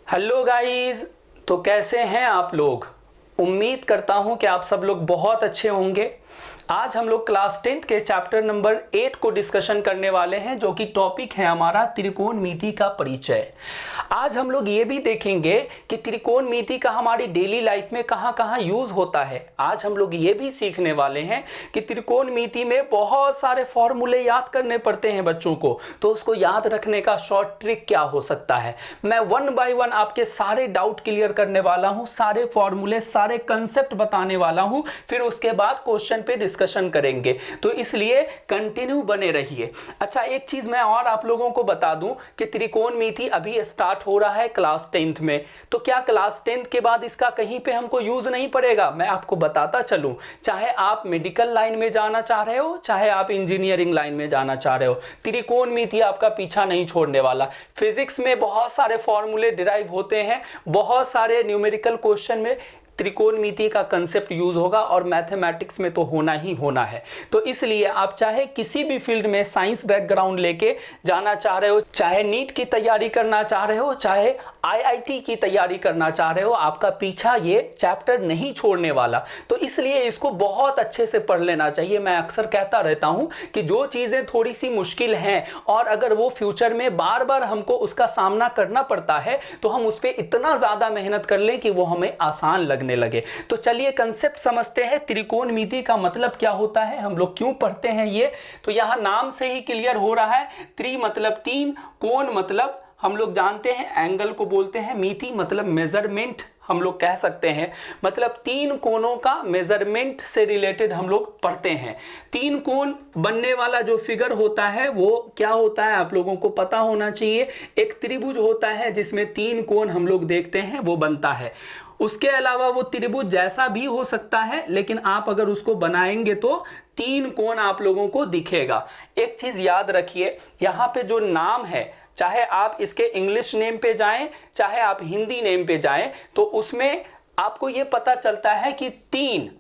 Hello guys. तो कैसे हैं आप लोग। उम्मीद करता हूं कि आप सब लोग बहुत अच्छे होंगे। आज हम लोग क्लास 10th के चैप्टर नंबर 8 को डिस्कशन करने वाले हैं, जो कि टॉपिक है हमारा त्रिकोणमिति का परिचय। आज हम लोग ये भी देखेंगे कि त्रिकोणमिति का हमारी डेली लाइफ में कहाँ कहाँ यूज होता है। आज हम लोग ये भी सीखने वाले हैं कि त्रिकोणमिति में बहुत सारे फॉर्मूले याद करने पड़ते हैं बच्चों को, तो उसको याद रखने का शॉर्ट ट्रिक क्या हो सकता है। मैं वन बाय वन आपके सारे डाउट क्लियर करने वाला हूँ, सारे फॉर्मूले, सारे कंसेप्ट बताने वाला हूँ, फिर उसके बाद क्वेश्चन पे डिस्कशन करेंगे। तो इसलिए कंटिन्यू बने रहिए। अच्छा, एक चीज मैं और आप लोगों को बता दूं कि त्रिकोणमिति अभी स्टार्ट हो रहा है क्लास 10th में। तो क्या क्लास 10th के बाद इसका कहीं पे हमको यूज नहीं पड़ेगा? मैं आपको बताता चलूं, चाहे आप मेडिकल लाइन में जाना चाह रहे हो, चाहे आप इंजीनियरिंग लाइन में जाना चाह रहे हो, त्रिकोणमिति आपका पीछा नहीं छोड़ने वाला। फिजिक्स में बहुत सारे फॉर्मूले डिराइव होते हैं, बहुत सारे न्यूमेरिकल क्वेश्चन में त्रिकोणमिति का कंसेप्ट यूज होगा, और मैथमेटिक्स में तो होना ही होना है। तो इसलिए आप चाहे किसी भी फील्ड में साइंस बैकग्राउंड लेके जाना चाह रहे हो, चाहे नीट की तैयारी करना चाह रहे हो, चाहे आईआईटी की तैयारी करना चाह रहे हो, आपका पीछा ये चैप्टर नहीं छोड़ने वाला। तो इसलिए इसको बहुत अच्छे से पढ़ लेना चाहिए। मैं अक्सर कहता रहता हूं कि जो चीजें थोड़ी सी मुश्किल हैं और अगर वो फ्यूचर में बार बार हमको उसका सामना करना पड़ता है, तो हम उस पर इतना ज्यादा मेहनत कर लें कि वो हमें आसान लगने लगे। तो चलिए कंसेप्ट समझते हैं। त्रिकोणमिति का मतलब क्या होता है, हम लोग क्यों पढ़ते हैं ये, तो यहां नाम से ही क्लियर हो रहा है। त्रि मतलब तीन, कोण मतलब हम लोग जानते हैं एंगल को बोलते हैं, मिति मतलब मेजरमेंट हम लोग कह सकते हैं, मतलब तीन कोणों का मेजरमेंट से रिलेटेड हम लोग पढ़ते हैं। तीन कोण बनने वाला जो फिगर होता है वो क्या होता है आप लोगों को पता होना चाहिए। एक त्रिभुज होता है जिसमें तीन कोण हम लोग देखते हैं, वो बनता है। उसके अलावा वो त्रिभुज जैसा भी हो सकता है, लेकिन आप अगर उसको बनाएंगे तो तीन कोण आप लोगों को दिखेगा। एक चीज याद रखिए, यहाँ पे जो नाम है, चाहे आप इसके इंग्लिश नेम पे जाएं, चाहे आप हिंदी नेम पे जाएं, तो उसमें आपको ये पता चलता है कि तीन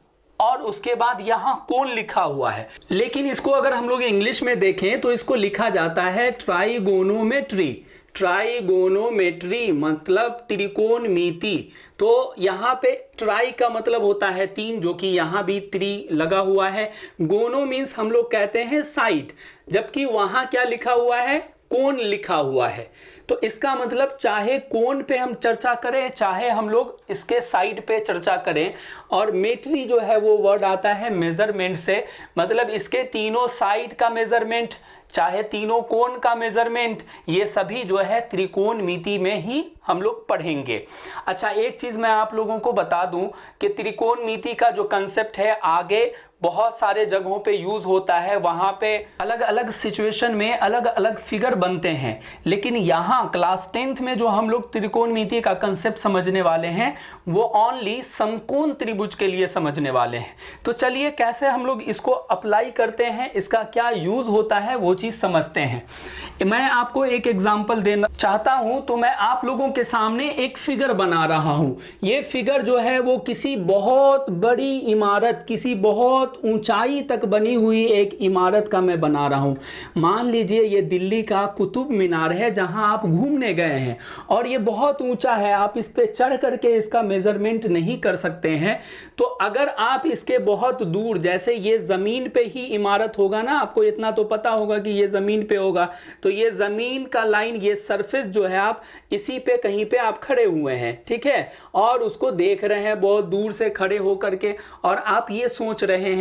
और उसके बाद यहां कोण लिखा हुआ है। लेकिन इसको अगर हम लोग इंग्लिश में देखें तो इसको लिखा जाता है ट्राइगोनोमेट्री। ट्राइगोनोमेट्री मतलब त्रिकोणमिति। तो यहाँ पे ट्राई का मतलब होता है तीन, जो कि यहाँ भी त्रि लगा हुआ है। गोनो मीन्स हम लोग कहते हैं साइड, जबकि वहां क्या लिखा हुआ है, कोण लिखा हुआ है। तो इसका मतलब चाहे कोण पे हम चर्चा करें, चाहे हम लोग इसके साइड पे चर्चा करें, और मेट्री जो है वो वर्ड आता है मेजरमेंट से, मतलब इसके तीनों साइड का मेजरमेंट, चाहे तीनों कोण का मेजरमेंट, ये सभी जो है त्रिकोणमिति में ही हम लोग पढ़ेंगे। अच्छा, एक चीज मैं आप लोगों को बता दूं कि त्रिकोणमिति का जो कंसेप्ट है आगे बहुत सारे जगहों पे यूज होता है, वहां पे अलग अलग सिचुएशन में अलग अलग फिगर बनते हैं। लेकिन यहाँ क्लास 10th में जो हम लोग त्रिकोणमिति का कंसेप्ट समझने वाले हैं वो ओनली समकोण त्रिभुज के लिए समझने वाले हैं। तो चलिए कैसे हम लोग इसको अप्लाई करते हैं, इसका क्या यूज होता है, वो चीज समझते हैं। मैं आपको एक एग्जाम्पल देना चाहता हूं, तो मैं आप लोगों के सामने एक फिगर बना रहा हूं। ये फिगर जो है वो किसी बहुत बड़ी इमारत, किसी बहुत ऊंचाई तक बनी हुई एक इमारत का मैं बना रहा हूं। मान लीजिए ये दिल्ली का कुतुब मीनार है जहां आप घूमने गए हैं, और ये बहुत ऊंचा है, आप इस पे चढ़ करके इसका मेजरमेंट नहीं कर सकते हैं। तो अगर आप इसके बहुत दूर, जैसे ये जमीन पे ही इमारत होगा ना, आपको इतना तो पता होगा कि ये जमीन पे होगा, तो ये जमीन का लाइन, ये सरफेस जो है, आप इसी पे कहीं पे आप खड़े हुए हैं, ठीक है, और उसको देख रहे हैं बहुत दूर से खड़े होकर के, और आप ये सोच रहे हैं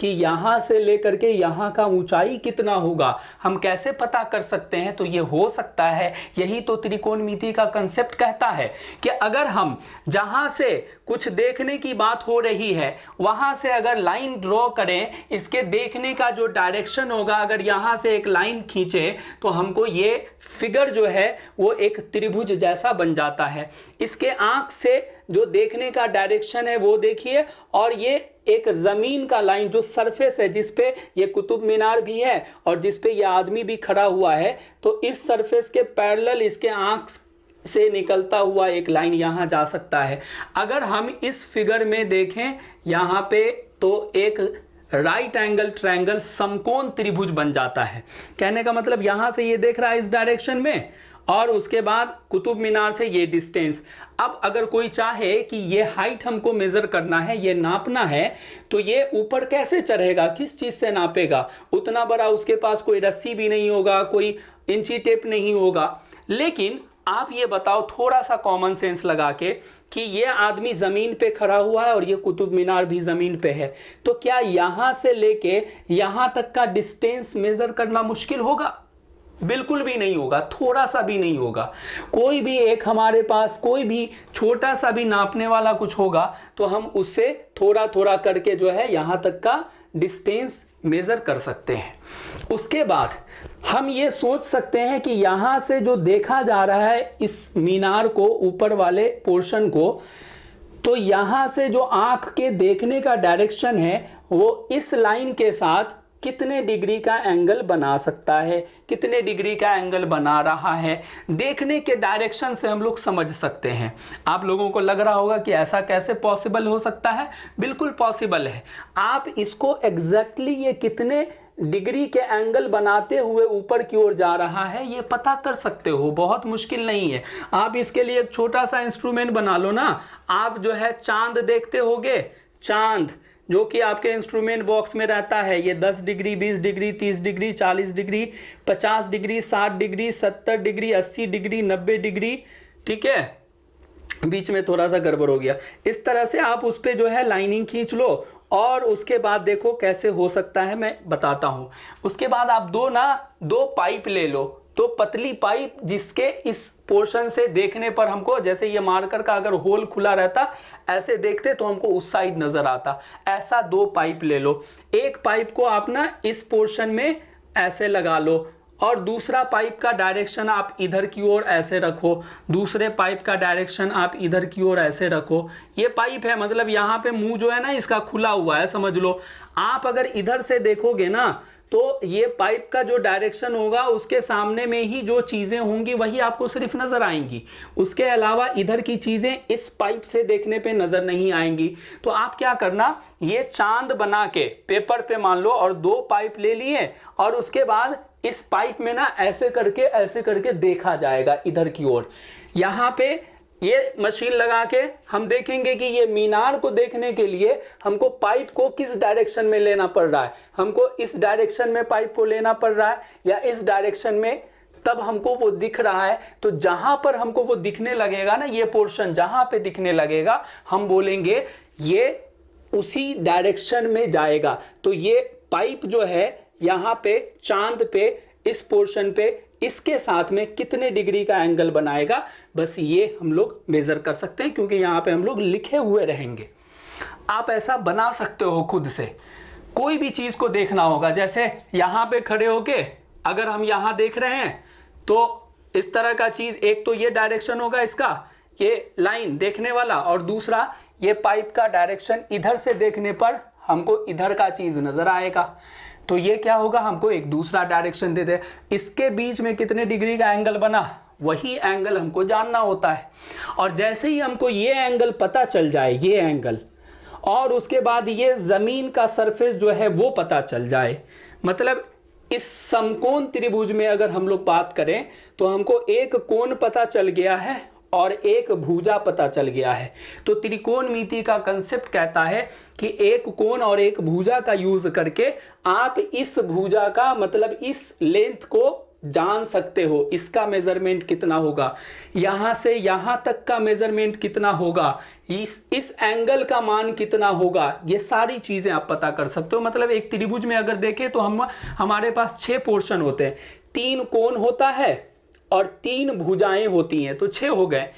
कि यहां से लेकर के यहां का ऊंचाई कितना होगा, हम कैसे पता कर सकते हैं। तो ये हो सकता है, यही तो त्रिकोणमिति का कंसेप्ट कहता है कि अगर हम जहां से कुछ देखने की बात हो रही है वहां से अगर लाइन ड्रॉ करें, इसके देखने का जो डायरेक्शन होगा, अगर यहां से एक लाइन खींचे तो हमको ये फिगर जो है वो एक त्रिभुज जैसा बन जाता है। इसके आंख से जो देखने का डायरेक्शन है वो देखिए, और ये एक जमीन का लाइन जो सरफेस है जिस पे ये कुतुब मीनार भी है और जिस पे ये आदमी भी खड़ा हुआ है, तो इस सरफेस के पैरेलल इसके आंख से निकलता हुआ एक लाइन यहां जा सकता है। अगर हम इस फिगर में देखें यहां पे, तो एक राइट एंगल ट्रायंगल समकोण त्रिभुज बन जाता है। कहने का मतलब यहां से ये देख रहा है इस डायरेक्शन में, और उसके बाद कुतुब मीनार से ये डिस्टेंस। अब अगर कोई चाहे कि ये हाइट हमको मेजर करना है, ये नापना है, तो ये ऊपर कैसे चढ़ेगा, किस चीज से नापेगा? उतना बड़ा उसके पास कोई रस्सी भी नहीं होगा, कोई इंची टेप नहीं होगा। लेकिन आप ये बताओ थोड़ा सा कॉमन सेंस लगा के कि ये आदमी जमीन पे खड़ा हुआ है और ये कुतुब मीनार भी जमीन पे है, तो क्या यहां से लेके यहां तक का डिस्टेंस मेजर करना मुश्किल होगा? बिल्कुल भी नहीं होगा, थोड़ा सा भी नहीं होगा। कोई भी एक हमारे पास कोई भी छोटा सा भी नापने वाला कुछ होगा तो हम उससे थोड़ा थोड़ा करके जो है यहां तक का डिस्टेंस मेजर कर सकते हैं। उसके बाद हम ये सोच सकते हैं कि यहां से जो देखा जा रहा है इस मीनार को, ऊपर वाले पोर्शन को, तो यहां से जो आंख के देखने का डायरेक्शन है वो इस लाइन के साथ कितने डिग्री का एंगल बना सकता है, कितने डिग्री का एंगल बना रहा है, देखने के डायरेक्शन से हम लोग समझ सकते हैं। आप लोगों को लग रहा होगा कि ऐसा कैसे पॉसिबल हो सकता है? बिल्कुल पॉसिबल है। आप इसको एग्जैक्टली ये कितने डिग्री के एंगल बनाते हुए ऊपर की ओर जा रहा है ये पता कर सकते हो, बहुत मुश्किल नहीं है। आप इसके लिए एक छोटा सा इंस्ट्रूमेंट बना लो ना। आप जो है चांद देखते होगे, चांद जो कि आपके इंस्ट्रूमेंट बॉक्स में रहता है, ये 10 degree, 20 degree, 30 degree, 40 degree, 50 degree, 60 degree, 70 degree, 80 degree, 90 degree, ठीक है। बीच में थोड़ा सा गड़बड़ हो गया। इस तरह से आप उस पर जो है लाइनिंग खींच लो और उसके बाद देखो कैसे हो सकता है, मैं बताता हूँ। उसके बाद आप दो पाइप ले लो, तो पतली पाइप जिसके इस पोर्शन से देखने पर हमको, जैसे ये मार्कर का अगर होल खुला रहता ऐसे देखते तो हमको उस साइड नजर आता, ऐसा 2 पाइप ले लो। एक पाइप को आप ना इस पोर्शन में ऐसे लगा लो और दूसरा पाइप का डायरेक्शन आप इधर की ओर ऐसे रखो, दूसरे पाइप का डायरेक्शन आप इधर की ओर ऐसे रखो। ये पाइप है, मतलब यहाँ पे मुंह जो है ना इसका खुला हुआ है, समझ लो। आप अगर इधर से देखोगे ना तो ये पाइप का जो डायरेक्शन होगा उसके सामने में ही जो चीजें होंगी वही आपको सिर्फ नजर आएंगी, उसके अलावा इधर की चीजें इस पाइप से देखने पे नजर नहीं आएंगी। तो आप क्या करना, ये चांद बना के पेपर पे मान लो और 2 पाइप ले लिए और उसके बाद इस पाइप में ना ऐसे करके देखा जाएगा इधर की ओर। यहाँ पे ये मशीन लगा के हम देखेंगे कि ये मीनार को देखने के लिए हमको पाइप को किस डायरेक्शन में लेना पड़ रहा है, हमको इस डायरेक्शन में पाइप को लेना पड़ रहा है या इस डायरेक्शन में, तब हमको वो दिख रहा है। तो जहां पर हमको वो दिखने लगेगा ना, ये पोर्शन जहां पे दिखने लगेगा हम बोलेंगे ये उसी डायरेक्शन में जाएगा। तो ये पाइप जो है यहाँ पे चांद पे इस पोर्शन पे इसके साथ में कितने डिग्री का एंगल बनाएगा, बस ये हम लोग मेजर कर सकते हैं क्योंकि यहाँ पे हम लोग लिखे हुए रहेंगे। आप ऐसा बना सकते हो खुद से, कोई भी चीज को देखना होगा। जैसे यहाँ पे खड़े होके अगर हम यहाँ देख रहे हैं तो इस तरह का चीज, एक तो ये डायरेक्शन होगा इसका, ये लाइन देखने वाला, और दूसरा ये पाइप का डायरेक्शन इधर से देखने पर हमको इधर का चीज नजर आएगा। तो ये क्या होगा, हमको एक दूसरा डायरेक्शन दे दे। इसके बीच में कितने डिग्री का एंगल बना, वही एंगल हमको जानना होता है। और जैसे ही हमको ये एंगल पता चल जाए, ये एंगल, और उसके बाद ये जमीन का सरफेस जो है वो पता चल जाए, मतलब इस समकोण त्रिभुज में अगर हम लोग बात करें तो हमको एक कोण पता चल गया है और एक भुजा पता चल गया है। तो त्रिकोणमिति का कंसेप्ट कहता है कि एक कोण और एक भुजा का यूज करके आप इस भुजा का, मतलब इस लेंथ को जान सकते हो, इसका मेजरमेंट कितना होगा, यहां से यहां तक का मेजरमेंट कितना होगा, इस एंगल का मान कितना होगा, ये सारी चीजें आप पता कर सकते हो। मतलब एक त्रिभुज में अगर देखें तो हमारे पास 6 पोर्शन होते हैं, 3 कोण होता है और 3 भुजाएं होती हैं, तो 6 हो गए।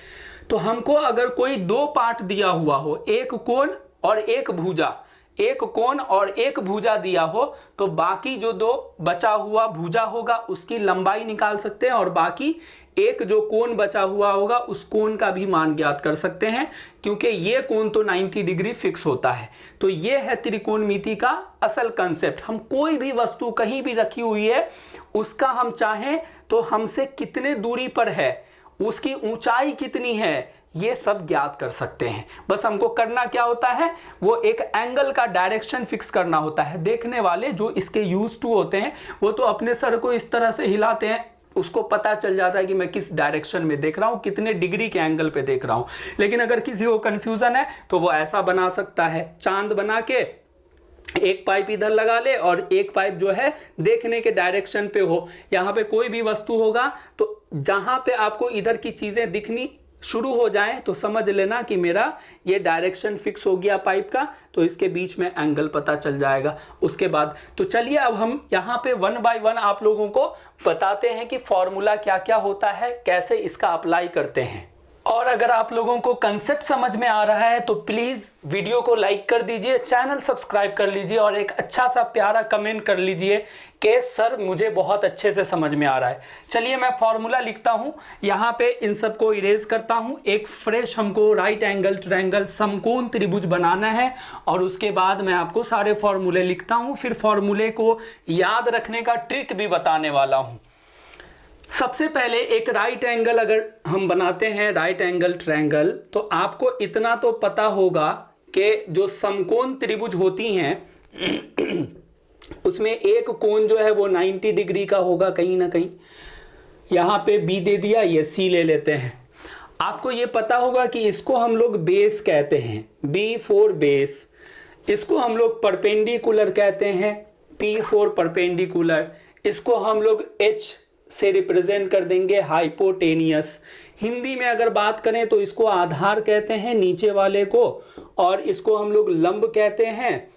तो हमको अगर कोई 2 पार्ट दिया हुआ हो, एक कोण और एक भुजा, एक कोण और एक भुजा दिया हो, तो बाकी जो 2 बचा हुआ भुजा होगा उसकी लंबाई निकाल सकते हैं और बाकी एक जो कोण बचा हुआ होगा उस कोण का भी मान ज्ञात कर सकते हैं, क्योंकि ये कोण तो 90 डिग्री फिक्स होता है। तो ये है त्रिकोणमिति का असल कंसेप्ट। हम कोई भी वस्तु कहीं भी रखी हुई है, उसका हम चाहें तो हमसे कितने दूरी पर है, उसकी ऊंचाई कितनी है, ये सब ज्ञात कर सकते हैं। बस हमको करना क्या होता है, वो एक एंगल का डायरेक्शन फिक्स करना होता है। देखने वाले जो इसके यूज टू होते हैं वो तो अपने सर को इस तरह से हिलाते हैं, उसको पता चल जाता है कि मैं किस डायरेक्शन में देख रहा हूं, कितने डिग्री के एंगल पे देख रहा हूं। लेकिन अगर किसी को कंफ्यूजन है तो वो ऐसा बना सकता है, चांद बना के एक पाइप इधर लगा ले और एक पाइप जो है देखने के डायरेक्शन पे हो। यहाँ पे कोई भी वस्तु होगा तो जहां पे आपको इधर की चीजें दिखनी शुरू हो जाएं तो समझ लेना कि मेरा ये डायरेक्शन फिक्स हो गया पाइप का, तो इसके बीच में एंगल पता चल जाएगा उसके बाद। तो चलिए अब हम यहाँ पे 1 बाय 1 आप लोगों को बताते हैं कि फॉर्मूला क्या क्या होता है, कैसे इसका अप्लाई करते हैं। और अगर आप लोगों को कंसेप्ट समझ में आ रहा है तो प्लीज वीडियो को लाइक कर दीजिए, चैनल सब्सक्राइब कर लीजिए और एक अच्छा सा प्यारा कमेंट कर लीजिए कि सर मुझे बहुत अच्छे से समझ में आ रहा है। चलिए मैं फॉर्मूला लिखता हूं, यहाँ पे इन सबको इरेज करता हूं। एक फ्रेश हमको राइट एंगल ट्रायंगल समकोण त्रिभुज बनाना है और उसके बाद मैं आपको सारे फॉर्मूले लिखता हूं, फिर फॉर्मूले को याद रखने का ट्रिक भी बताने वाला हूं। सबसे पहले एक राइट एंगल अगर हम बनाते हैं, राइट एंगल ट्रायंगल, तो आपको इतना तो पता होगा कि जो समकोण त्रिभुज होती हैं उसमें एक कोण जो है वो 90 डिग्री का होगा कहीं ना कहीं। यहाँ पे बी दे दिया, ये सी ले लेते हैं। आपको ये पता होगा कि इसको हम लोग बेस कहते हैं, बी फॉर बेस। इसको हम लोग परपेंडिकुलर कहते हैं, पी फॉर परपेंडिकुलर। इसको हम लोग एच से रिप्रेजेंट कर देंगे, हाइपोटेनियस। हिंदी में अगर बात करें तो इसको आधार कहते हैं नीचे वाले को, और इसको हम लोग लंब कहते हैं,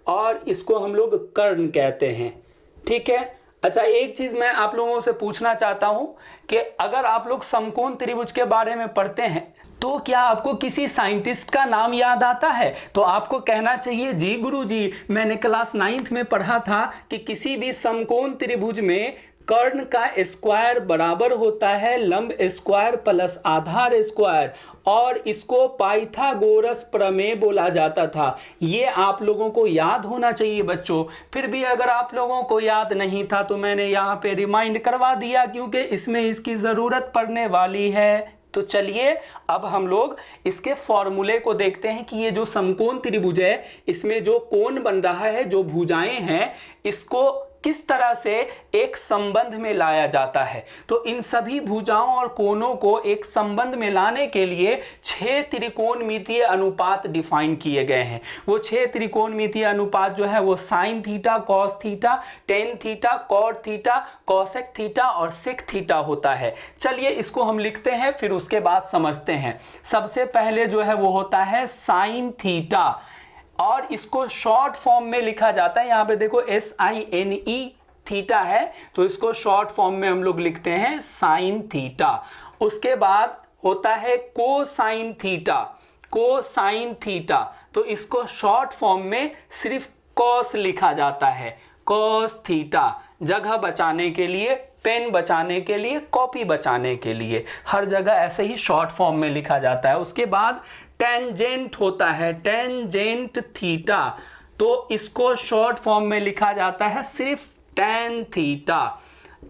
और इसको हम लोग कर्ण कहते हैं। ठीक है। अच्छा, एक चीज मैं आप लोगों से पूछना चाहता हूं कि अगर आप लोग समकोण त्रिभुज के बारे में पढ़ते हैं तो क्या आपको किसी साइंटिस्ट का नाम याद आता है? तो आपको कहना चाहिए जी गुरुजी, मैंने क्लास 9th में पढ़ा था कि किसी भी समकोण त्रिभुज में कर्ण का स्क्वायर बराबर होता है लंब स्क्वायर प्लस आधार स्क्वायर, और इसको पाइथागोरस प्रमेय बोला जाता था। ये आप लोगों को याद होना चाहिए बच्चों। फिर भी अगर आप लोगों को याद नहीं था तो मैंने यहाँ पे रिमाइंड करवा दिया, क्योंकि इसमें इसकी जरूरत पड़ने वाली है। तो चलिए अब हम लोग इसके फॉर्मूले को देखते हैं कि ये जो समकोण त्रिभुज है इसमें जो कोण बन रहा है, जो भुजाएं हैं, इसको किस तरह से एक संबंध में लाया जाता है। तो इन सभी भुजाओं और कोणों को एक संबंध में लाने के लिए 6 त्रिकोणमितीय अनुपात डिफाइन किए गए हैं। वो 6 त्रिकोणमितीय अनुपात जो है वो sine theta, cos theta, tan theta, cot theta, cosec theta और सेक थीटा होता है। चलिए इसको हम लिखते हैं, फिर उसके बाद समझते हैं। सबसे पहले जो है वो होता है साइन थीटा, और इसको शॉर्ट फॉर्म में लिखा जाता है। यहाँ पे देखो SINE थीटा है, तो इसको शॉर्ट फॉर्म में हम लोग लिखते हैं साइन थीटा। उसके बाद होता है कोसाइन थीटा, कोसाइन थीटा, तो इसको शॉर्ट फॉर्म में सिर्फ कॉस लिखा जाता है, कॉस थीटा। जगह बचाने के लिए, पेन बचाने के लिए, कॉपी बचाने के लिए, हर जगह ऐसे ही शॉर्ट फॉर्म में लिखा जाता है। उसके बाद टेंजेंट होता है, टेंजेंट थीटा, तो इसको शॉर्ट फॉर्म में लिखा जाता है सिर्फ टेन थीटा।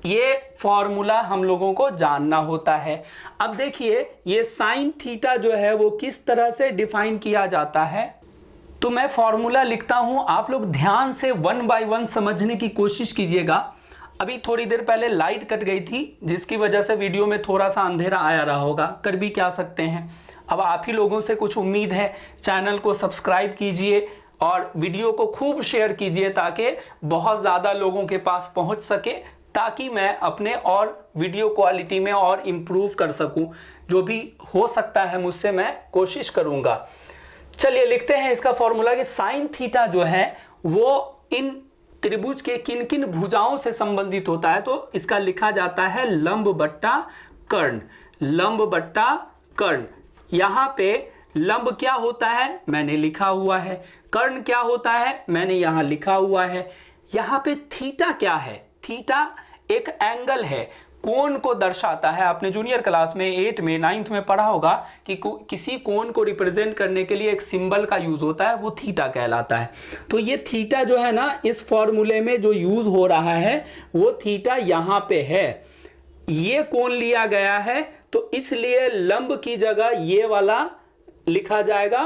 ये फॉर्मूला हम लोगों को जानना होता है। अब देखिए ये साइन थीटा जो है वो किस तरह से डिफाइन किया जाता है। तो मैं फॉर्मूला लिखता हूं, आप लोग ध्यान से 1 बाय 1 समझने की कोशिश कीजिएगा। अभी थोड़ी देर पहले लाइट कट गई थी, जिसकी वजह से वीडियो में थोड़ा सा अंधेरा आया रहा होगा, कर भी क्या सकते हैं। अब आप ही लोगों से कुछ उम्मीद है, चैनल को सब्सक्राइब कीजिए और वीडियो को खूब शेयर कीजिए ताकि बहुत ज़्यादा लोगों के पास पहुंच सके, ताकि मैं अपने और वीडियो क्वालिटी में और इम्प्रूव कर सकूं। जो भी हो सकता है मुझसे मैं कोशिश करूंगा। चलिए लिखते हैं इसका फॉर्मूला कि साइन थीटा जो है वो इन त्रिभुज के किन किन भुजाओं से संबंधित होता है। तो इसका लिखा जाता है लंब बट्टा कर्ण, लंब बट्टा कर्ण। यहाँ पे लंब क्या होता है मैंने लिखा हुआ है, कर्ण क्या होता है मैंने यहाँ लिखा हुआ है। यहाँ पे थीटा क्या है, थीटा एक एंगल है, कोण को दर्शाता है। आपने जूनियर क्लास में 8 में 9th में पढ़ा होगा कि किसी कोण को रिप्रेजेंट करने के लिए एक सिंबल का यूज होता है, वो थीटा कहलाता है। तो ये थीटा जो है ना, इस फॉर्मूले में जो यूज हो रहा है वो थीटा यहाँ पे है। ये कोण लिया गया है तो इसलिए लंब की जगह ये वाला लिखा जाएगा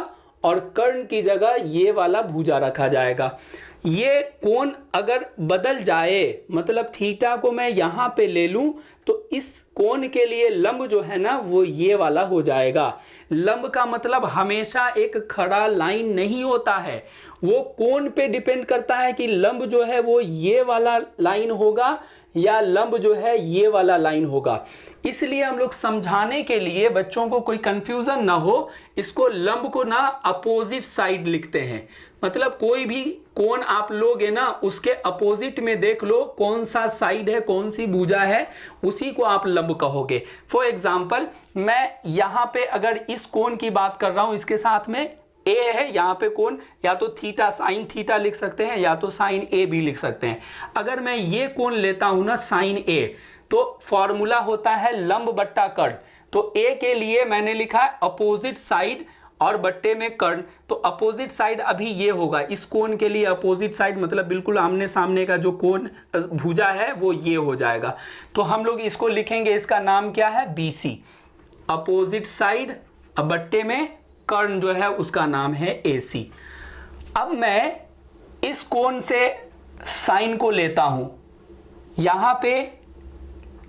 और कर्ण की जगह ये वाला भुजा रखा जाएगा। ये कोण अगर बदल जाए, मतलब थीटा को मैं यहाँ पे ले लूं, तो इस कोण के लिए लंब जो है ना वो ये वाला हो जाएगा। लंब का मतलब हमेशा एक खड़ा लाइन नहीं होता है, वो कोण पे डिपेंड करता है कि लंब जो है वो ये वाला लाइन होगा या लंब जो है ये वाला लाइन होगा। इसलिए हम लोग समझाने के लिए, बच्चों को कोई कंफ्यूजन ना हो, इसको लंब को ना अपोजिट साइड लिखते हैं। मतलब कोई भी कोण आप लोगे ना, उसके अपोजिट में देख लो कौन सा साइड है, कौन सी भुजा है, उसी को आप लंब कहोगे। फॉर एग्जाम्पल, मैं यहाँ पे अगर इस कोण की बात कर रहा हूं, इसके साथ में ए है, यहाँ पे कोण या तो थीटा, साइन थीटा लिख सकते हैं, या तो साइन ए भी लिख सकते हैं। अगर मैं ये कोण लेता हूं ना साइन ए, तो फॉर्मूला होता है लंब बट्टा कर्ण। तो ए के लिए मैंने लिखा है अपोजिट साइड और बट्टे में कर्ण, तो अपोजिट साइड अभी ये होगा। इस कोण के लिए अपोजिट साइड मतलब बिल्कुल आमने सामने का जो कोण भुजा है वो ये हो जाएगा। तो हम लोग इसको लिखेंगे, इसका नाम क्या है, BC, अपोजिट साइड, अब बट्टे में कर्ण जो है उसका नाम है AC। अब मैं इस कोण से साइन को लेता हूं, यहां पे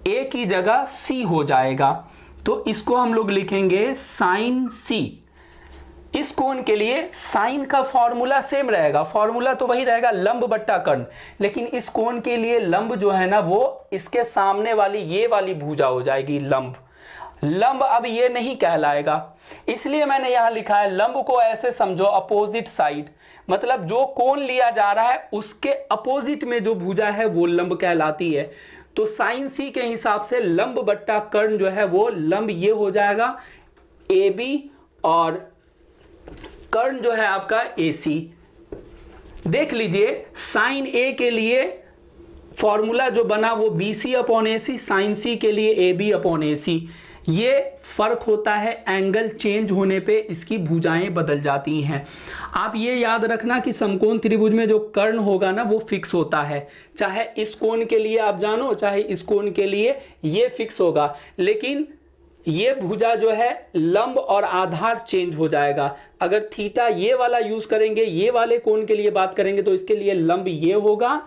A की जगह C हो जाएगा, तो इसको हम लोग लिखेंगे साइन C। इस कोण के लिए साइन का फॉर्मूला सेम रहेगा, फॉर्मूला तो वही रहेगा लंब बट्टा कर्ण, लेकिन इस कोण के लिए लंब जो है ना वो इसके सामने वाली ये वाली भुजा हो जाएगी लंब। लंब अब ये नहीं कहलाएगा, इसलिए मैंने यहां लिखा है लंब को ऐसे समझो अपोजिट साइड, मतलब जो कोण लिया जा रहा है उसके अपोजिट में जो भुजा है वो लंब कहलाती है। तो साइन C के हिसाब से लंब बट्टा कर्ण जो है वो लंब ये हो जाएगा AB, और कर्ण जो है आपका AC। देख लीजिए साइन A के लिए फॉर्मूला जो बना वो BC upon AC, sine C के लिए AB अपॉन AC। ये फर्क होता है, एंगल चेंज होने पे इसकी भुजाएं बदल जाती हैं। आप ये याद रखना कि समकोण त्रिभुज में जो कर्ण होगा ना वो फिक्स होता है, चाहे इस कोण के लिए आप जानो चाहे इस कोण के लिए ये फिक्स होगा, लेकिन ये भुजा जो है लंब और आधार चेंज हो जाएगा। अगर थीटा ये वाला यूज करेंगे, ये वाले कोण के लिए बात करेंगे, तो इसके लिए लंब ये होगा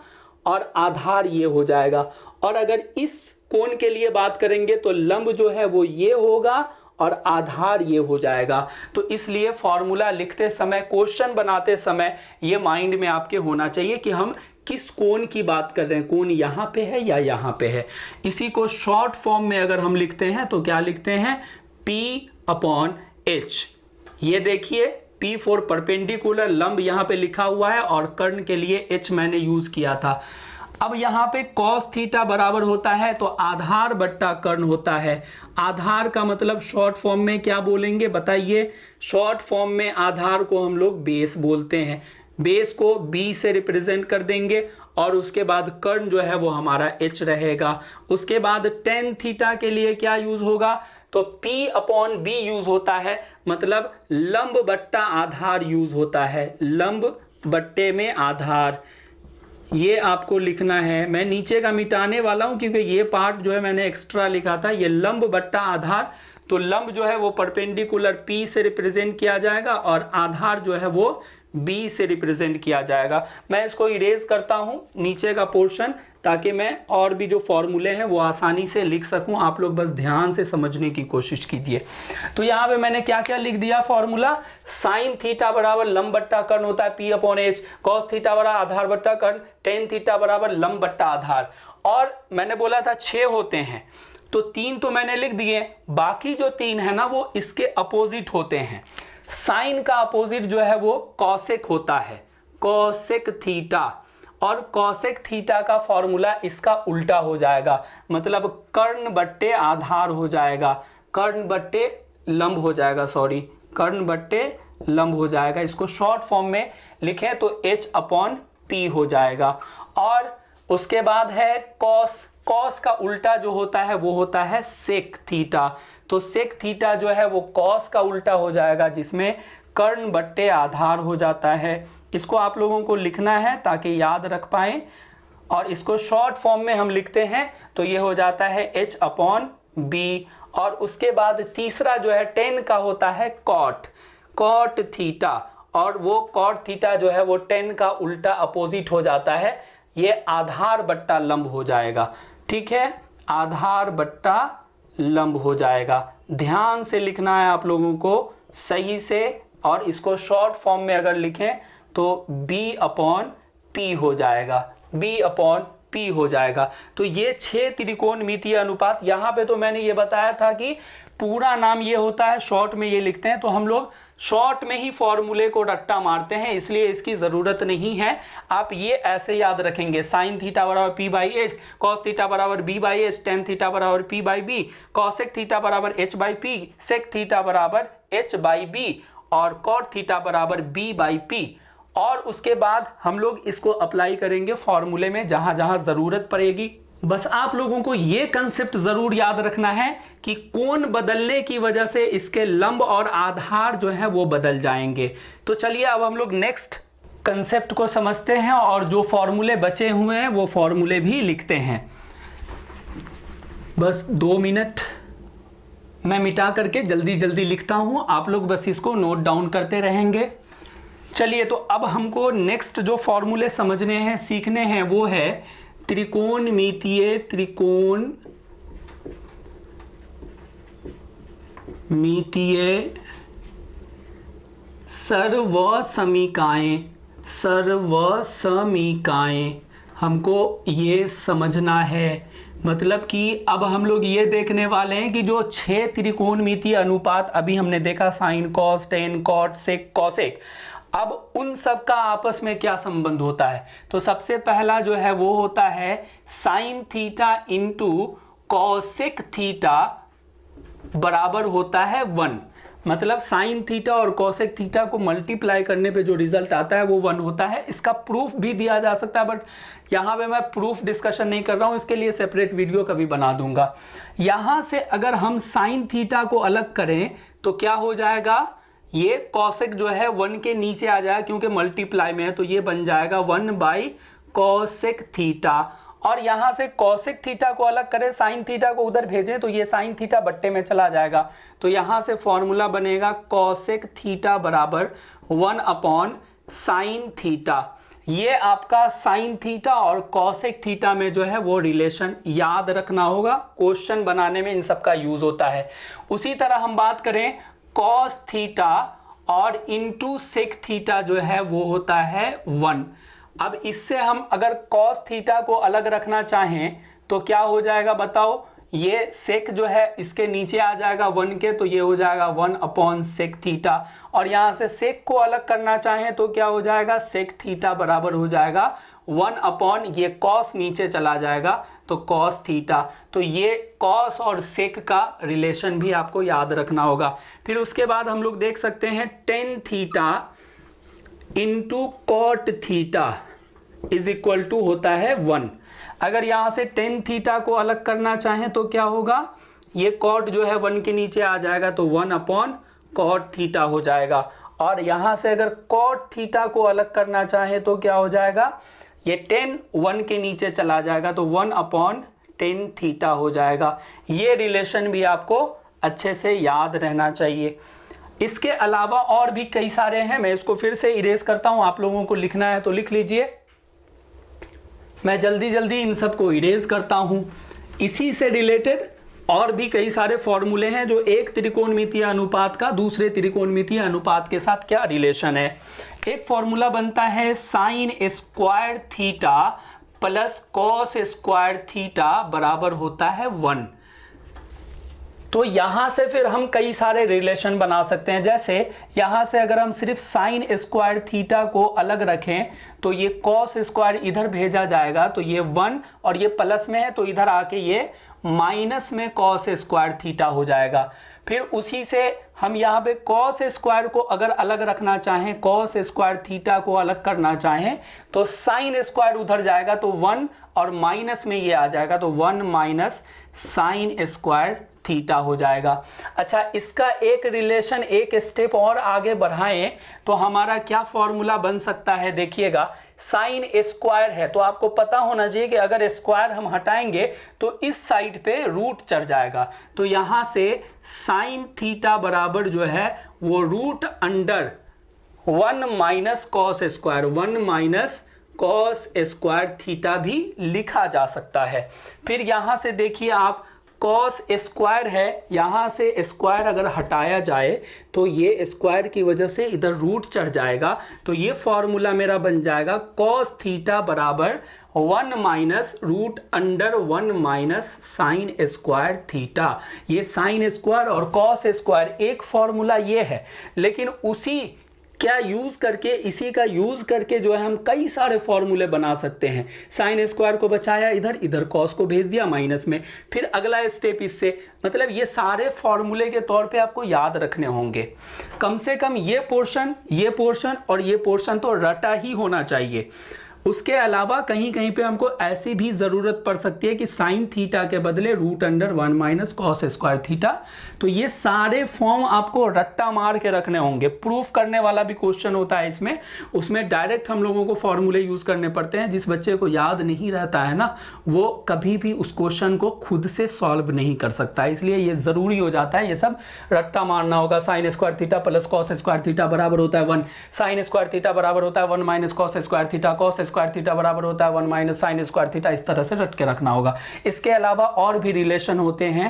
और आधार ये हो जाएगा, और अगर इस कोण के लिए बात करेंगे तो लंब जो है वो ये होगा और आधार ये हो जाएगा। तो इसलिए फॉर्मूला लिखते समय, क्वेश्चन बनाते समय ये माइंड में आपके होना चाहिए कि हम किस कोण की बात कर रहे हैं, कोण यहाँ पे है या यहाँ पे है। इसी को शॉर्ट फॉर्म में अगर हम लिखते हैं तो क्या लिखते हैं, P अपॉन H। ये देखिए P फॉर परपेंडिकुलर, लंब यहाँ पे लिखा हुआ है, और कर्ण के लिए H मैंने यूज किया था। अब यहाँ पे cos थीटा बराबर होता है तो आधार बट्टा कर्ण होता है। आधार का मतलब शॉर्ट फॉर्म में क्या बोलेंगे बताइए, शॉर्ट फॉर्म में आधार को हम लोग बेस बोलते हैं। बेस को B से रिप्रेजेंट कर देंगे, और उसके बाद कर्ण जो है वो हमारा H रहेगा। उसके बाद टेन थीटा के लिए क्या यूज होगा, तो P अपॉन B यूज होता है, मतलब लंब बट्टा आधार यूज होता है, लंब बट्टे में आधार। ये आपको लिखना है, मैं नीचे का मिटाने वाला हूं क्योंकि ये पार्ट जो है मैंने एक्स्ट्रा लिखा था। ये लंब बट्टा आधार, तो लंब जो है वो परपेंडिकुलर P से रिप्रेजेंट किया जाएगा और आधार जो है वो B से रिप्रेजेंट किया जाएगा। मैं इसको इरेज करता हूं नीचे का पोर्शन, ताकि मैं और भी जो फॉर्मूले हैं वो आसानी से लिख सकूं। आप लोग बस ध्यान से समझने की कोशिश कीजिए। तो यहाँ पे मैंने क्या क्या लिख दिया फॉर्मूला, साइन थीटा बराबर लंब बट्टा कर्ण होता है P upon H, cos theta बराबर आधार बट्टा कर्ण, टेन थीटा बराबर लंब बट्टा आधार। और मैंने बोला था 6 होते हैं, तो 3 तो मैंने लिख दिए, बाकी जो 3 है ना वो इसके अपोजिट होते हैं। साइन का अपोजिट जो है वो कॉसेक होता है, कॉसेक थीटा, और कॉसेक थीटा का फॉर्मूला इसका उल्टा हो जाएगा, मतलब कर्ण बट्टे आधार हो जाएगा, कर्ण बट्टे लंब हो जाएगा, सॉरी कर्ण बट्टे लंब हो जाएगा। इसको शॉर्ट फॉर्म में लिखें तो H अपॉन P हो जाएगा। और उसके बाद है कॉस, कॉस का उल्टा जो होता है वो होता है सेक थीटा, तो सेक थीटा जो है वो कॉस का उल्टा हो जाएगा, जिसमें कर्ण बट्टे आधार हो जाता है। इसको आप लोगों को लिखना है ताकि याद रख पाएं, और इसको शॉर्ट फॉर्म में हम लिखते हैं तो ये हो जाता है H अपॉन B। और उसके बाद तीसरा जो है 10 का होता है कॉट, कॉट थीटा, और वो कॉट थीटा जो है वो tan का उल्टा अपोजिट हो जाता है, ये आधार बट्टा लंब हो जाएगा। ठीक है, आधार बट्टा लंब हो जाएगा। ध्यान से लिखना है आप लोगों को सही से, और इसको शॉर्ट फॉर्म में अगर लिखें तो B/P हो जाएगा, B/P हो जाएगा। तो ये 6 त्रिकोणमितीय अनुपात, यहाँ पे तो मैंने ये बताया था कि पूरा नाम ये होता है, शॉर्ट में ये लिखते हैं, तो हम लोग शॉर्ट में ही फॉर्मूले को रट्टा मारते हैं, इसलिए इसकी ज़रूरत नहीं है। आप ये ऐसे याद रखेंगे, साइन थीटा बराबर P/H, कॉस थीटा बराबर B/H, टेन थीटा बराबर P/B, कॉसेक थीटा बराबर H/P, सेक थीटा बराबर H/B और कॉट थीटा बराबर B/P। और उसके बाद हम लोग इसको अप्लाई करेंगे फॉर्मूले में जहां जहां ज़रूरत पड़ेगी। बस आप लोगों को ये कंसेप्ट जरूर याद रखना है कि कोण बदलने की वजह से इसके लंब और आधार जो है वो बदल जाएंगे। तो चलिए अब हम लोग नेक्स्ट कंसेप्ट को समझते हैं और जो फॉर्मूले बचे हुए हैं वो फॉर्मूले भी लिखते हैं। बस 2 मिनट मैं मिटा करके जल्दी जल्दी लिखता हूं, आप लोग बस इसको नोट डाउन करते रहेंगे। चलिए, तो अब हमको नेक्स्ट जो फॉर्मूले समझने हैं, सीखने हैं, वो है त्रिकोणमितीय सर्वसमीकाएं हमको ये समझना है। मतलब कि अब हम लोग ये देखने वाले हैं कि जो 6 त्रिकोणमितीय अनुपात अभी हमने देखा, साइन, कॉस, टेन, कॉट, सेक, कॉसेक, अब उन सब का आपस में क्या संबंध होता है। तो सबसे पहला जो है वो होता है sine theta into cosec theta बराबर होता है 1। मतलब साइन थीटा और कॉसेक थीटा को मल्टीप्लाई करने पे जो रिजल्ट आता है वो 1 होता है। इसका प्रूफ भी दिया जा सकता है, बट यहाँ पे मैं प्रूफ डिस्कशन नहीं कर रहा हूँ, इसके लिए सेपरेट वीडियो कभी बना दूंगा। यहाँ से अगर हम साइन थीटा को अलग करें तो क्या हो जाएगा, ये कॉसेक जो है 1 के नीचे आ जाएगा क्योंकि मल्टीप्लाई में है, तो ये बन जाएगा 1/कॉसेक थीटा। और यहां से कॉसेक थीटा को अलग करें, साइन थीटा को उधर भेजें तो ये साइन थीटा बट्टे में चला जाएगा। तो यहां से फॉर्मूला बनेगा कॉसेक थीटा बराबर 1/साइन थीटा। ये आपका साइन थीटा और कॉसेक थीटा में जो है वो रिलेशन याद रखना होगा, क्वेश्चन बनाने में इन सब का यूज होता है। उसी तरह हम बात करें कॉस थीटा और इंटू सेक थीटा जो है वो होता है 1। अब इससे हम अगर कॉस थीटा को अलग रखना चाहें तो क्या हो जाएगा बताओ, ये सेक जो है इसके नीचे आ जाएगा 1 के, तो ये हो जाएगा 1/सेक थीटा। और यहाँ से सेक को अलग करना चाहें तो क्या हो जाएगा, सेक थीटा बराबर हो जाएगा 1/, ये कॉस नीचे चला जाएगा तो कॉस थीटा। तो ये कॉस और सेक का रिलेशन भी आपको याद रखना होगा। फिर उसके बाद हम लोग देख सकते हैं tan theta into cot theta is equal to होता है 1। अगर यहाँ से टेन थीटा को अलग करना चाहें तो क्या होगा, ये कॉट जो है 1 के नीचे आ जाएगा तो 1/कॉट थीटा हो जाएगा। और यहाँ से अगर कॉट थीटा को अलग करना चाहें तो क्या हो जाएगा, ये 10 1 के नीचे चला जाएगा तो 1/tan थीटा हो जाएगा। ये रिलेशन भी आपको अच्छे से याद रहना चाहिए। इसके अलावा और भी कई सारे हैं, मैं इसको फिर से इरेज करता हूं, आप लोगों को लिखना है तो लिख लीजिए। मैं जल्दी जल्दी इन सब को इरेज करता हूं। इसी से रिलेटेड और भी कई सारे फॉर्मूले हैं जो एक त्रिकोणमितीय अनुपात का दूसरे त्रिकोणमितीय अनुपात के साथ क्या रिलेशन है। एक फॉर्मूला बनता है sign square theta plus cos square theta बराबर होता है 1। तो यहां से फिर हम कई सारे रिलेशन बना सकते हैं। जैसे यहां से अगर हम सिर्फ साइन स्क्वायर थीटा को अलग रखें तो ये कॉस स्क्वायर इधर भेजा जाएगा तो ये 1, और ये प्लस में है तो इधर आके ये माइनस में कॉस स्क्वायर थीटा हो जाएगा। फिर उसी से हम यहाँ पे कॉस स्क्वायर को अगर अलग रखना चाहें, कॉस स्क्वायर थीटा को अलग करना चाहें तो साइन स्क्वायर उधर जाएगा तो 1, और माइनस में ये आ जाएगा तो 1 - साइन स्क्वायर थीटा हो जाएगा। अच्छा, इसका एक रिलेशन एक स्टेप और आगे बढ़ाएं तो हमारा क्या फॉर्मूला बन सकता है, देखिएगा। साइन स्क्वायर है तो आपको पता होना चाहिए कि अगर स्क्वायर हम हटाएंगे तो इस साइड पे रूट चढ़ जाएगा, तो यहां से साइन थीटा बराबर जो है वो root under 1 minus cos square, 1 minus cos square theta भी लिखा जा सकता है। फिर यहां से देखिए आप कॉस स्क्वायर है, यहां से स्क्वायर अगर हटाया जाए तो ये स्क्वायर की वजह से इधर रूट चढ़ जाएगा, तो ये फॉर्मूला मेरा बन जाएगा कॉस थीटा बराबर 1 minus root under 1 minus sine square theta. ये साइन स्क्वायर और कॉस स्क्वायर एक फॉर्मूला ये है, लेकिन उसी क्या यूज करके, इसी का यूज करके जो है हम कई सारे फॉर्मूले बना सकते हैं। साइन स्क्वायर को बचाया इधर, इधर कॉस को भेज दिया माइनस में, फिर अगला स्टेप इससे, मतलब ये सारे फॉर्मूले के तौर पे आपको याद रखने होंगे। कम से कम ये पोर्शन और ये पोर्शन तो रटा ही होना चाहिए। उसके अलावा कहीं कहीं पे हमको ऐसी भी जरूरत पड़ सकती है कि साइन थीटा के बदले root under 1 minus cos square theta, तो ये सारे फॉर्म आपको रट्टा मार के रखने होंगे। प्रूफ करने वाला भी क्वेश्चन होता है इसमें, उसमें डायरेक्ट हम लोगों को फॉर्मूले यूज करने पड़ते हैं। जिस बच्चे को याद नहीं रहता है ना, वो कभी भी उस क्वेश्चन को खुद से सॉल्व नहीं कर सकता, इसलिए ये जरूरी हो जाता है ये सब रट्टा मारना होगा। Sign square theta plus cos square theta बराबर होता है 1, साइन स्क्वायर थीटा बराबर होता है 1 minus cos square theta, cos square theta बराबर होता है 1 माइनस साइन स्क्वायर थीटा, इस तरह से रट के रखना होगा। इसके अलावा और भी रिलेशन होते हैं।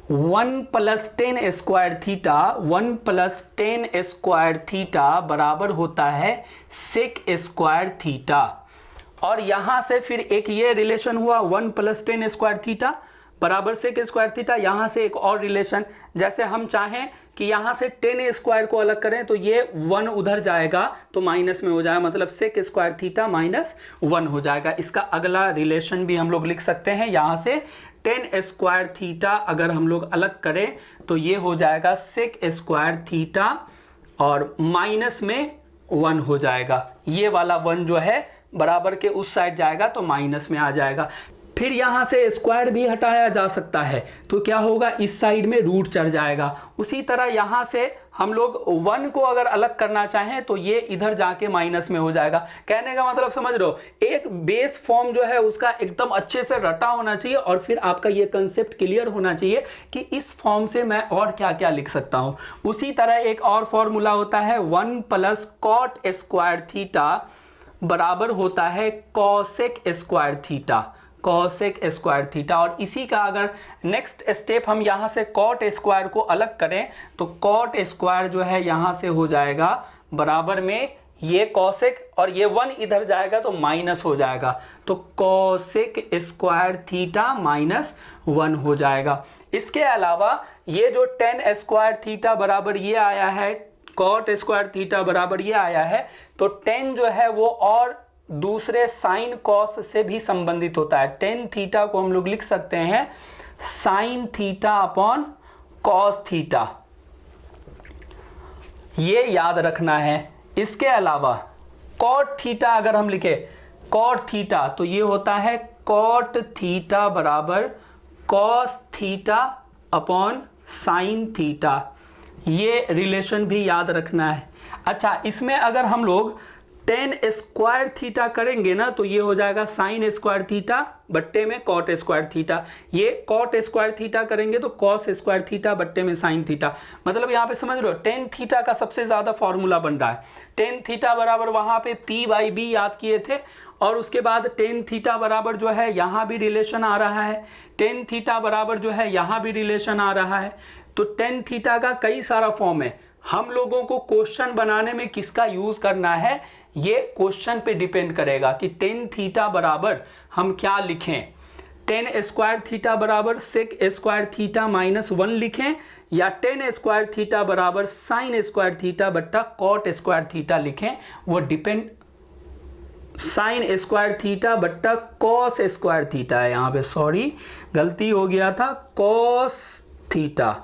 1 plus 10 square theta, 1 plus 10 square theta बराबर होता है सेक स्क्वायर थीटा, और यहां से फिर एक ये रिलेशन हुआ 1 प्लस 10 स्क्वायर थीटा बराबर सेक स्क्वायर थीटा। यहां से एक और रिलेशन, जैसे हम चाहें कि यहां से 10 स्क्वायर को अलग करें तो ये 1 उधर जाएगा तो माइनस में हो जाएगा, मतलब सेक स्क्वायर थीटा माइनस 1 हो जाएगा। इसका अगला रिलेशन भी हम लोग लिख सकते हैं। यहां से 10 स्क्वायर थीटा अगर हम लोग अलग करें तो ये हो जाएगा सेक स्क्वायर थीटा और माइनस में 1 हो जाएगा। ये वाला 1 जो है बराबर के उस साइड जाएगा तो माइनस में आ जाएगा। फिर यहां से स्क्वायर भी हटाया जा सकता है तो क्या होगा, इस साइड में रूट चढ़ जाएगा। उसी तरह यहां से हम लोग 1 को अगर अलग करना चाहें तो ये इधर जाके माइनस में हो जाएगा। कहने का मतलब समझ रहे हो, एक बेस फॉर्म जो है उसका एकदम अच्छे से रटा होना चाहिए और फिर आपका ये कंसेप्ट क्लियर होना चाहिए कि इस फॉर्म से मैं और क्या क्या लिख सकता हूं। उसी तरह एक और फॉर्मूला होता है 1 प्लस कॉट स्क्वायर थीटा बराबर होता है cosec square theta, cosec square theta. और इसी का अगर नेक्स्ट स्टेप हम यहाँ से कॉट स्क्वायर को अलग करें तो कॉट स्क्वायर जो है यहाँ से हो जाएगा बराबर में ये कॉसेक, और ये 1 इधर जाएगा तो माइनस हो जाएगा, तो कॉसेक स्क्वायर थीटा माइनस 1 हो जाएगा। इसके अलावा ये जो 10 स्क्वायर थीटा बराबर ये आया है, कॉट स्क्वायर थीटा बराबर ये आया है, तो 10 जो है वो और दूसरे साइन कॉस से भी संबंधित होता है। 10 थीटा को हम लोग लिख सकते हैं sine theta upon cos theta, ये याद रखना है। इसके अलावा कॉट थीटा अगर हम लिखे कॉट थीटा तो ये होता है कॉट थीटा बराबर cos theta upon sine theta, ये रिलेशन भी याद रखना है। अच्छा, इसमें अगर हम लोग 10 स्क्वायर थीटा करेंगे ना तो ये हो जाएगा साइन स्क्वायर थीटा बट्टे में कॉट स्क्वायर थीटा। ये कॉट स्क्वायर थीटा करेंगे तो कॉस स्क्वायर थीटा बट्टे में साइन थीटा। मतलब यहाँ पे समझ रहे हो 10 थीटा का सबसे ज्यादा फॉर्मूला बन रहा है। 10 थीटा बराबर वहां पे p/b याद किए थे, और उसके बाद 10 थीटा बराबर जो है यहाँ भी रिलेशन आ रहा है, 10 थीटा बराबर जो है यहाँ भी रिलेशन आ रहा है। तो 10 थीटा का कई सारा फॉर्म है। हम लोगों को क्वेश्चन बनाने में किसका यूज करना है ये क्वेश्चन पे डिपेंड करेगा कि 10 थीटा बराबर हम क्या लिखें। 10 स्क्वायर थीटा बराबर सेक स्क्वायर थीटा माइनस 1 लिखें, या 10 स्क्वायर थीटा बराबर साइन स्क्वायर थीटा बट्टा कॉट स्क्वायर थीटा लिखें, वो डिपेंड। साइन स्क्वायर थीटा बट्टा कॉस स्क्वायर थीटा है यहाँ पे, सॉरी गलती हो गया था, कॉस थीटा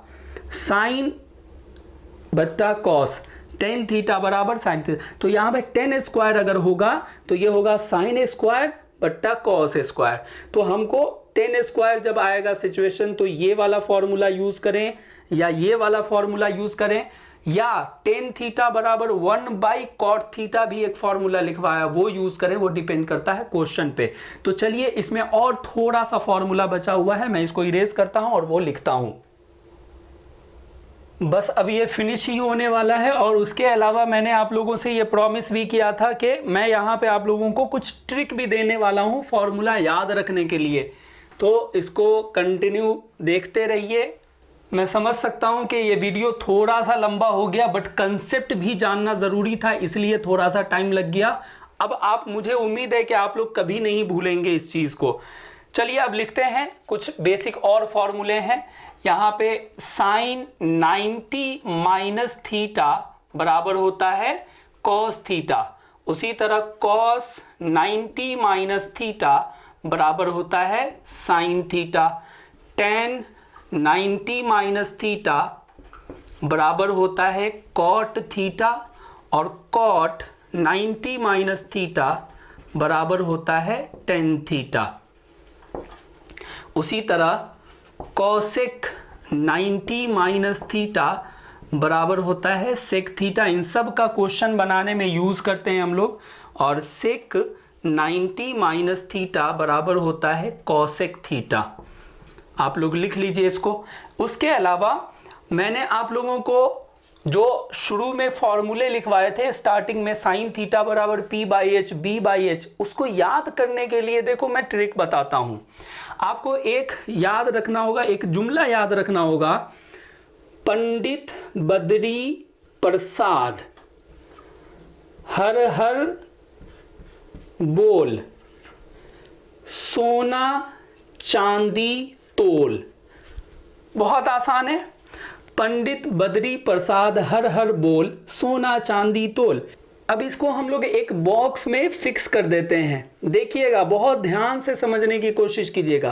साइन बट्टा कॉस, 10 थीटा बराबर साइन थीटा। तो यहाँ पे 10 स्क्वायर अगर होगा तो ये होगा साइन स्क्वायर बट्टा कॉस स्क्वायर। तो हमको 10 स्क्वायर जब आएगा सिचुएशन तो ये वाला फॉर्मूला यूज करें या ये वाला फॉर्मूला यूज करें, या 10 थीटा बराबर 1/कॉट थीटा भी एक फॉर्मूला लिखवाया वो यूज करें, वो डिपेंड करता है क्वेश्चन पे। तो चलिए इसमें और थोड़ा सा फॉर्मूला बचा हुआ है, मैं इसको इरेज करता हूं और वो लिखता हूं। बस अब ये फिनिश ही होने वाला है। और उसके अलावा मैंने आप लोगों से ये प्रॉमिस भी किया था कि मैं यहाँ पे आप लोगों को कुछ ट्रिक भी देने वाला हूँ फॉर्मूला याद रखने के लिए, तो इसको कंटिन्यू देखते रहिए। मैं समझ सकता हूँ कि ये वीडियो थोड़ा सा लंबा हो गया, बट कंसेप्ट भी जानना ज़रूरी था, इसलिए थोड़ा सा टाइम लग गया। अब आप, मुझे उम्मीद है कि आप लोग कभी नहीं भूलेंगे इस चीज़ को। चलिए अब लिखते हैं, कुछ बेसिक और फॉर्मूले हैं। यहाँ पे साइन 90 माइनस थीटा बराबर होता है कॉस थीटा। उसी तरह कॉस 90 माइनस थीटा बराबर होता है sine theta. Ten 90 minus theta बराबर होता है कॉट थीटा। और कॉट 90 माइनस थीटा बराबर होता है टेन थीटा। उसी तरह कॉसेक 90 माइनस थीटा बराबर होता है सेक थीटा। इन सब का क्वेश्चन बनाने में यूज़ करते हैं हम लोग। और सेक 90 माइनस थीटा बराबर होता है कॉसेक थीटा। आप लोग लिख लीजिए इसको। उसके अलावा मैंने आप लोगों को जो शुरू में फॉर्मूले लिखवाए थे स्टार्टिंग में, साइन थीटा बराबर P by H, B by H, उसको याद करने के लिए देखो मैं ट्रिक बताता हूं। आपको एक याद रखना होगा, एक जुमला याद रखना होगा, पंडित बद्री प्रसाद हर हर बोल, सोना चांदी तोल। बहुत आसान है। पंडित बद्री प्रसाद हर हर बोल, सोना चांदी तोल। अब इसको हम लोग एक बॉक्स में फिक्स कर देते हैं। देखिएगा, बहुत ध्यान से समझने की कोशिश कीजिएगा।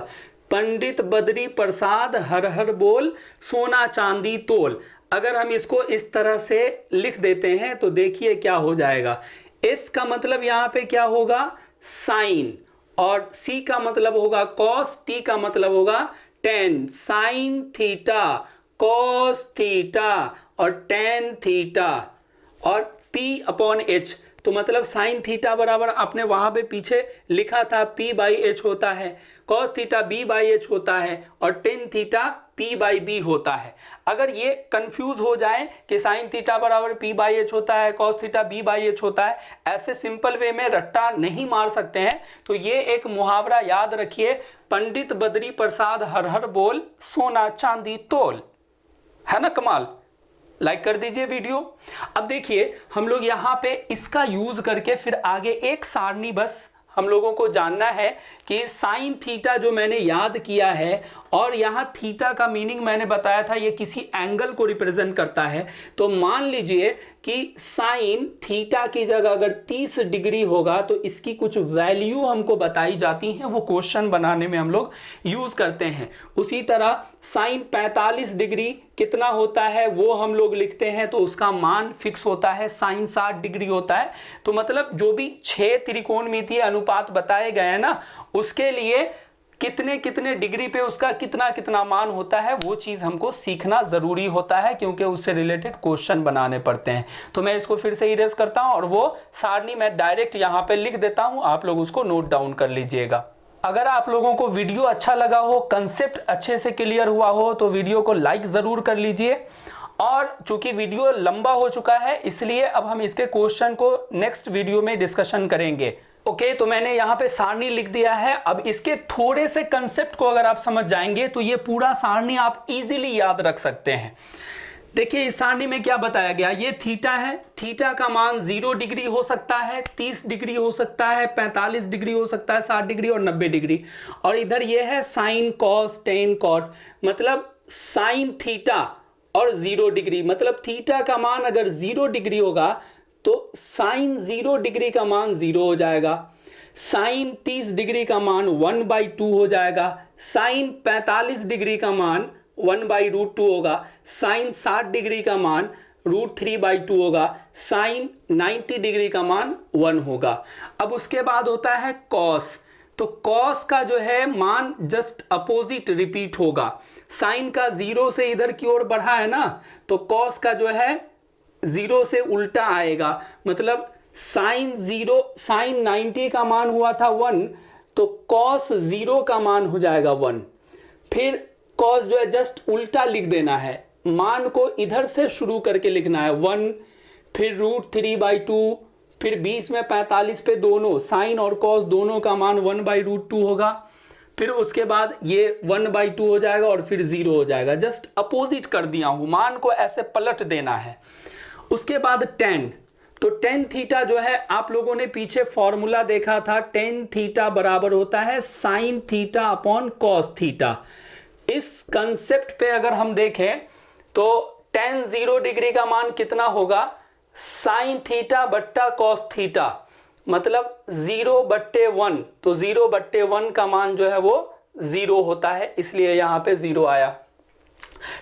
पंडित बद्री प्रसाद हर हर बोल, सोना चांदी तोल। अगर हम इसको इस तरह से लिख देते हैं तो देखिए क्या हो जाएगा। एस का मतलब यहाँ पे क्या होगा, साइन, और सी का मतलब होगा कॉस, टी का मतलब होगा ten. Sign theta, cos theta और टेन थीटा, और P अपॉन एच। तो मतलब साइन थीटा बराबर आपने वहां पे पीछे लिखा था P बाई एच होता है, cos theta B by H होता है, और tan theta P by B होता है। अगर ये कंफ्यूज हो जाए कि साइन थीटा बराबर P बाई एच होता है, cos theta B by H होता है, ऐसे सिंपल वे में रट्टा नहीं मार सकते हैं, तो ये एक मुहावरा याद रखिए, पंडित बद्री प्रसाद हर हर बोल, सोना चांदी तोल। है ना कमाल? लाइक कर दीजिए वीडियो। अब देखिए हम लोग यहाँ पे इसका यूज करके फिर आगे एक सारणी बस हम लोगों को जानना है कि साइन थीटा जो मैंने याद किया है, और यहाँ थीटा का मीनिंग मैंने बताया था ये किसी एंगल को रिप्रेजेंट करता है। तो मान लीजिए कि साइन थीटा की जगह अगर 30 डिग्री होगा तो इसकी कुछ वैल्यू हमको बताई जाती है, वो क्वेश्चन बनाने में हम लोग यूज करते हैं। उसी तरह साइन 45 डिग्री कितना होता है वो हम लोग लिखते हैं, तो उसका मान फिक्स होता है, साइन 60 डिग्री होता है। तो मतलब जो भी 6 त्रिकोणमितीय अनुपात बताए गए हैं ना, उसके लिए कितने कितने डिग्री पे उसका कितना कितना मान होता है, वो चीज हमको सीखना जरूरी होता है, क्योंकि उससे रिलेटेड क्वेश्चन बनाने पड़ते हैं। तो मैं इसको फिर से इरेज करता हूं और वो सारणी मैं डायरेक्ट यहाँ पे लिख देता हूं, आप लोग उसको नोट डाउन कर लीजिएगा। अगर आप लोगों को वीडियो अच्छा लगा हो, कंसेप्ट अच्छे से क्लियर हुआ हो, तो वीडियो को लाइक जरूर कर लीजिए। और चूंकि वीडियो लंबा हो चुका है, इसलिए अब हम इसके क्वेश्चन को नेक्स्ट वीडियो में डिस्कशन करेंगे। ओके, तो मैंने यहाँ पे सारणी लिख दिया है। अब इसके थोड़े से कंसेप्ट को अगर आप समझ जाएंगे तो ये पूरा सारणी आप इजीली याद रख सकते हैं। देखिए इस सारणी में क्या बताया गया, ये थीटा है, थीटा का मान 0 डिग्री हो सकता है, 30 डिग्री हो सकता है, 45 डिग्री हो सकता है, 60 डिग्री और 90 डिग्री। और इधर ये है साइन कॉस टेन कॉट, मतलब साइन थीटा और 0 डिग्री, मतलब थीटा का मान अगर 0 डिग्री होगा तो साइन 0 डिग्री का मान 0 हो जाएगा, साइन 30 डिग्री का मान 1/2 हो जाएगा, साइन 45 डिग्री का मान 1/√2 होगा, साइन 60 डिग्री का मान √3/2 होगा, साइन 90 डिग्री का मान 1 होगा। अब उसके बाद होता है कॉस, तो कॉस का जो है मान जस्ट अपोजिट रिपीट होगा। साइन का 0 से इधर की ओर बढ़ा है ना, तो कॉस का जो है 0 से उल्टा आएगा, मतलब साइन 90 का मान हुआ था 1, तो कॉस 0 का मान हो जाएगा 1। फिर कॉस जो है जस्ट उल्टा लिख देना है, मान को इधर से शुरू करके लिखना है 1, फिर √3/2, फिर बीच में 45 पे दोनों साइन और कॉस दोनों का मान 1/√2 होगा, फिर उसके बाद ये 1/2 हो जाएगा और फिर 0 हो जाएगा। जस्ट अपोजिट कर दिया हूं, मान को ऐसे पलट देना है। उसके बाद tan, तो tan थीटा जो है आप लोगों ने पीछे फॉर्मूला देखा था, tan थीटा बराबर होता है sin theta upon cos theta. इस कंसेप्ट पे अगर हम देखें तो tan 0 डिग्री का मान कितना होगा, sin थीटा बट्टा cos थीटा, मतलब 0/1, तो 0/1 का मान जो है वो 0 होता है, इसलिए यहां पे 0 आया।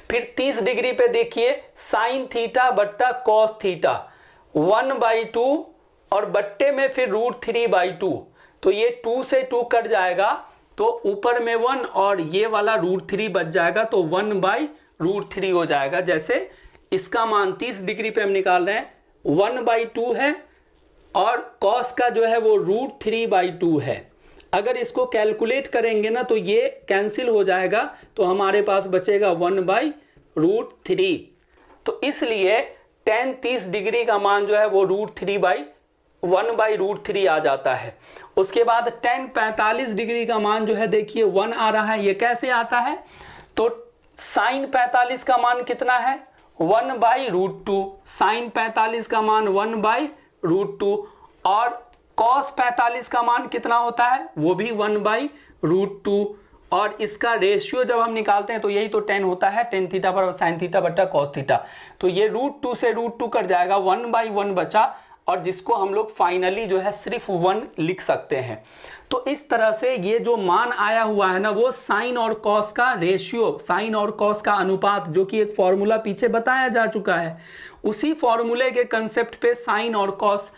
फिर 30 डिग्री पे देखिए sin थीटा बट्टा cos थीटा 1/2 और बट्टे में फिर √3/2, तो ये 2 से 2 कट जाएगा, तो ऊपर में 1 और ये वाला √3 बच जाएगा, तो 1/√3 हो जाएगा। जैसे इसका मान 30 डिग्री पे हम निकाल रहे हैं, 1/2 है और cos का जो है वो √3/2 है। अगर इसको कैलकुलेट करेंगे ना तो ये कैंसिल हो जाएगा, तो हमारे पास बचेगा 1/√3। तो इसलिए tan 30 डिग्री का मान जो है वो 1/√3 आ जाता है। उसके बाद tan 45 डिग्री का मान जो है देखिए 1 आ रहा है। ये कैसे आता है, तो sin 45 का मान कितना है, 1/√2, sin 45 का मान 1/√2 और cos 45 का मान कितना होता है, वो भी 1/√2, और इसका रेशियो जब हम निकालते हैं तो यही तो tan होता है, tan थीटा पर sin थीटा बट्टा cos थीटा, तो ये √2 से √2 कट जाएगा, 1/1 बचा, और जिसको हम लोग फाइनली जो है सिर्फ 1 लिख सकते हैं। तो इस तरह से ये जो मान आया हुआ है ना, वो साइन और कॉस का रेशियो, साइन और कॉस का अनुपात, जो कि एक फॉर्मूला पीछे बताया जा चुका है, उसी फॉर्मूले के कंसेप्ट पे साइन और कॉस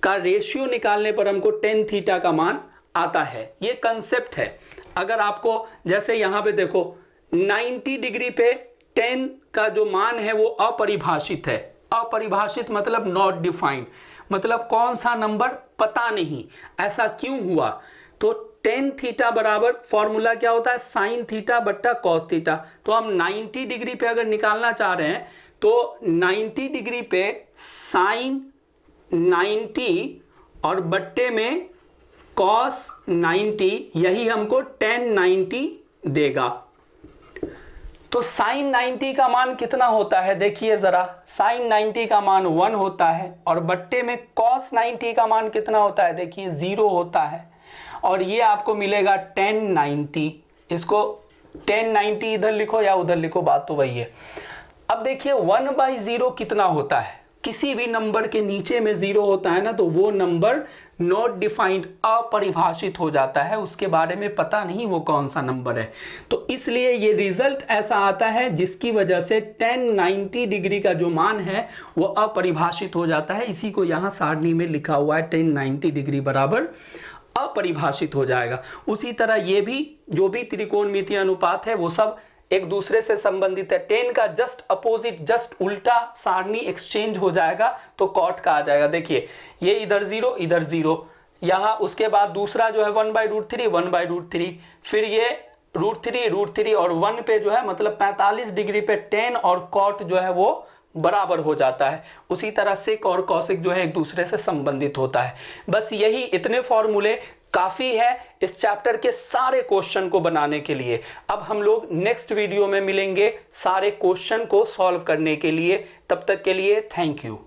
का रेशियो निकालने पर हमको tan थीटा का मान आता है। ये कंसेप्ट है। अगर आपको जैसे यहाँ पे देखो 90 डिग्री पे tan का जो मान है वो अपरिभाषित है। अपरिभाषित मतलब नॉट डिफाइंड, मतलब कौन सा नंबर पता नहीं। ऐसा क्यों हुआ, तो tan थीटा बराबर फॉर्मूला क्या होता है, साइन थीटा बट्टा cos थीटा। तो हम 90 डिग्री पे अगर निकालना चाह रहे हैं तो 90 डिग्री पे साइन 90 और बट्टे में cos 90, यही हमको tan 90 देगा। तो sin 90 का मान कितना होता है, देखिए जरा, sin 90 का मान 1 होता है और बट्टे में cos 90 का मान कितना होता है, देखिए 0 होता है, और ये आपको मिलेगा tan 90। इसको tan 90 इधर लिखो या उधर लिखो, बात तो वही है। अब देखिए 1/0 कितना होता है, किसी भी नंबर के नीचे में 0 होता है ना, तो वो नंबर नॉट डिफाइंड, अपरिभाषित हो जाता है, उसके बारे में पता नहीं वो कौन सा नंबर है। तो इसलिए ये रिजल्ट ऐसा आता है जिसकी वजह से tan 90 डिग्री का जो मान है वो अपरिभाषित हो जाता है। इसी को यहाँ सारणी में लिखा हुआ है, tan 90 डिग्री बराबर अपरिभाषित हो जाएगा। उसी तरह ये भी जो भी त्रिकोणमितीय अनुपात है वो सब एक दूसरे से संबंधित है। tan का जस्ट अपोजिट, जस्ट उल्टा सारणी एक्सचेंज हो जाएगा तो cot का आ जाएगा। देखिए ये इधर 0 इधर 0, यहाँ उसके बाद दूसरा जो है 1/√3 1/√3, फिर ये √3 और 1 पे जो है मतलब 45 डिग्री पे tan और cot जो है वो बराबर हो जाता है। उसी तरह sec और cosec जो है एक दूसरे से संबंधित होता है। बस यही इतने फॉर्मूले काफ़ी है इस चैप्टर के सारे क्वेश्चन को बनाने के लिए। अब हम लोग नेक्स्ट वीडियो में मिलेंगे सारे क्वेश्चन को सॉल्व करने के लिए। तब तक के लिए थैंक यू।